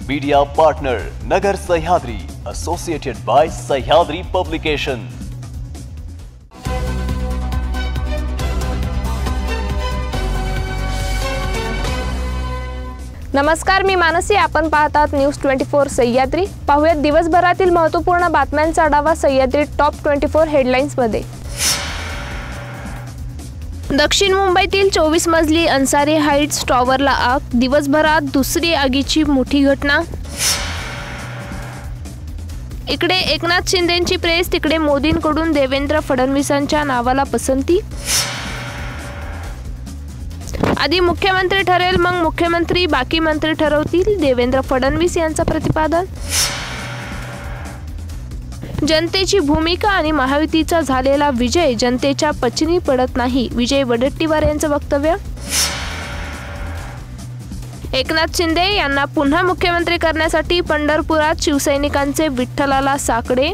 Media partner Nagar Sahyadri, associated by Sahyadri publication. नमस्कार, मी मानसी। आपण पाहतात न्यूज 24 सह्याद्री। पाहूयात दिवसभरातील महत्त्वपूर्ण बातम्यांचा आढावा सह्याद्री टॉप 24 हेडलाईन्स मध्ये। दक्षिण मुंबईतील 24 मजली अन्सारी हाइट्स टॉवरला आग, दिवसभरात दुसरी आगीची मोठी घटना। इकडे एकनाथ शिंदेंची प्रेस, तिकडे मोदींकडून देवेंद्र फडणवीसांच्या नावाला पसंती। आधी मुख्यमंत्री ठरेल, मग मुख्यमंत्री बाकी मंत्री ठरवतील, देवेंद्र फडणवीस यांचं प्रतिपादन। जनतेची भूमिका आणि महायुतीचा झालेला विजय जनतेच्या पचनी पडत नाही, विजय वडेट्टीवार यांचं वक्तव्य। एकनाथ शिंदे यांना पुन्हा मुख्यमंत्री करण्यासाठी पंढरपुरात शिवसैनिकांचे विठ्ठलाला साकडे।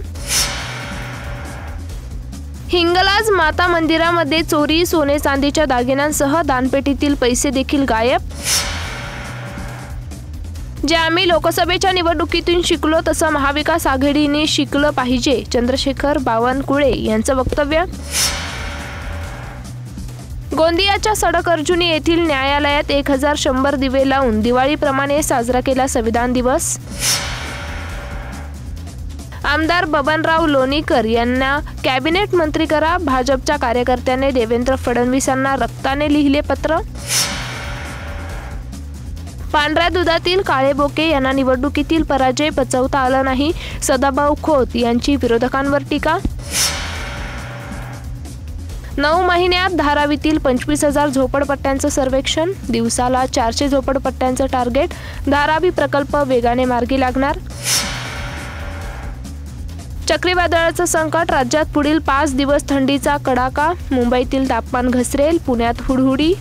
हिंगलाज माता मंदिरामध्ये चोरी, सोने चांदीच्या दागिन्यांसह दानपेटीतील पैसे देखील गायब। जे आम्ही लोकसभेच्या निवडणुकीतून शिकलो तसं महाविकास आघाडीने शिकलं पाहिजे, चंद्रशेखर बावनकुळे यांचं वक्तव्य। गोंदियाच्या सडक अर्जुनी येथील न्यायालयात 1100 दिवे लावून दिवाळीप्रमाणे साजरा केला संविधान दिवस। आमदार बबनराव लोणीकर यांना कॅबिनेट मंत्री करा, भाजपच्या कार्यकर्त्याने देवेंद्र फडणवीसांना रक्ताने लिहिले पत्र। पांढऱ्या दुधातील काळे बोके यांना निवडणुकीतील पराजय पचवता आला नाही, सदाभाऊ खोत यांची विरोधकांवर टीका। 9 महिन्यात धारावीतील 25,000 झोपडपट्ट्यांचं सर्वेक्षण, दिवसाला 400 झोपडपट्ट्यांचं टार्गेट, धारावी प्रकल्प वेगाने मार्गी लागणार। चक्रीवादळाचं संकट, राज्यात पुढील 5 दिवस थंडीचा कडाका, मुंबईतील तापमान घसरेल, पुण्यात हुडहुडी।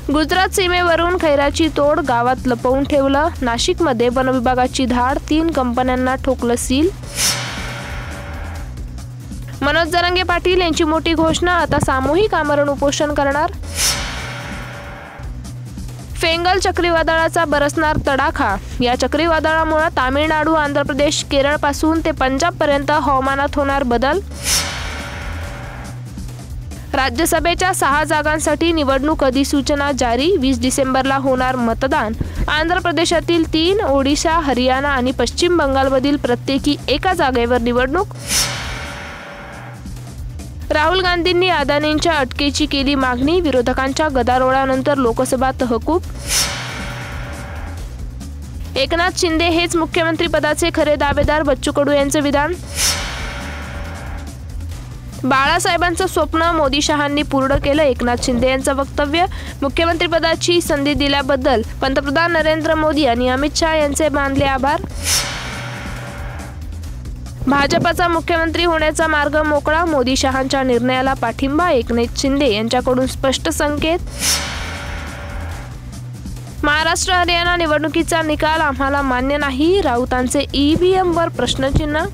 गुजरात सीमेवरून खैराची तोड, गावात लपवून ठेवलं, नाशिकमध्ये वनविभागाची धाड, 3 कंपन्यांना ठोकलं सील। मनोज जरांगे पाटील यांची मोठी घोषणा, आता सामूहिक आमरण उपोषण करणार। फेंगल चक्रीवादळाचा बरसणार तडाखा, या चक्रीवादळामुळे तामिळनाडू, आंध्र प्रदेश, केरळ पासून ते पंजाब पर्यंत हवामानात होणार बदल। राज्यसभेच्या 6 जागांसाठी निवडणूक अधिसूचना जारी, 20 डिसेंबरला होणार मतदान। आंध्र प्रदेशातील 3, ओडिशा, हरियाणा आणि पश्चिम बंगालमधील प्रत्येकी एका जागेवर निवडणूक। राहुल गांधींनी अदानींच्या अटकेची केली मागणी, विरोधकांच्या गदारोळानंतर लोकसभा तहकूब। एकनाथ शिंदे हेच मुख्यमंत्री पदाचे खरे दावेदार, बच्चू कडू यांचे विधान। बाळासाहेबांचं स्वप्न मोदी शहांनी पूर्ण केलं, एकनाथ शिंदे यांचं वक्तव्य। मुख्यमंत्रीपदाची संधी दिल्याबद्दल पंतप्रधान नरेंद्र मोदी आणि अमित शहा यांचे मानले आभार। भाजपचा मुख्यमंत्री होण्याचा मार्ग मोकळा, मोदी शहांच्या निर्णयाला पाठिंबा, एकनाथ शिंदे यांच्याकडून स्पष्ट संकेत। महाराष्ट्र हरियाणा निवडणुकीचा निकाल आम्हाला मान्य नाही, राऊतांचे ईव्हीएमवर प्रश्नचिन्ह।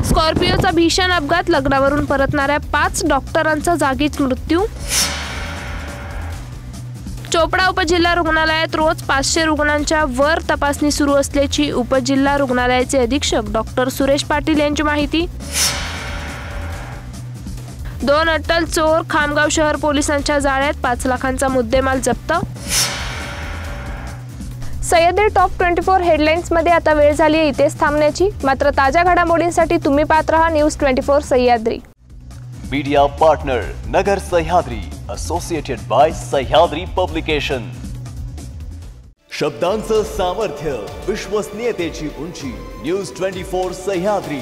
स्कॉर्पिओचा भीषण अपघात, लग्नावरून परतणाऱ्या 5 डॉक्टरांचा जागीच मृत्यू। चोपडा उपजिल्हा रुग्णालयात रोज 500 रुग्णांच्या वर तपासणी सुरू असल्याची उपजिल्हा रुग्णालयाचे अधीक्षक डॉक्टर सुरेश पाटील यांची माहिती। 2 अट्टल चोर खामगाव शहर पोलिसांच्या जाळ्यात, 5 लाखांचा मुद्देमाल जप्त। सह्याद्री टॉप 24 हेडलाईन्स मध्ये आता वेळ झाली आहे इथेच थांबण्याची, मात्र ताज्या घडामोडींसाठी तुम्ही पाहत रहा news 24 Sahyadri. Media partner Nagar Sahyadri, associated by Sahyadri publication. शब्दांचं सामर्थ्य, विश्वसनीयतेची उंची, न्यूज 24 सह्याद्री।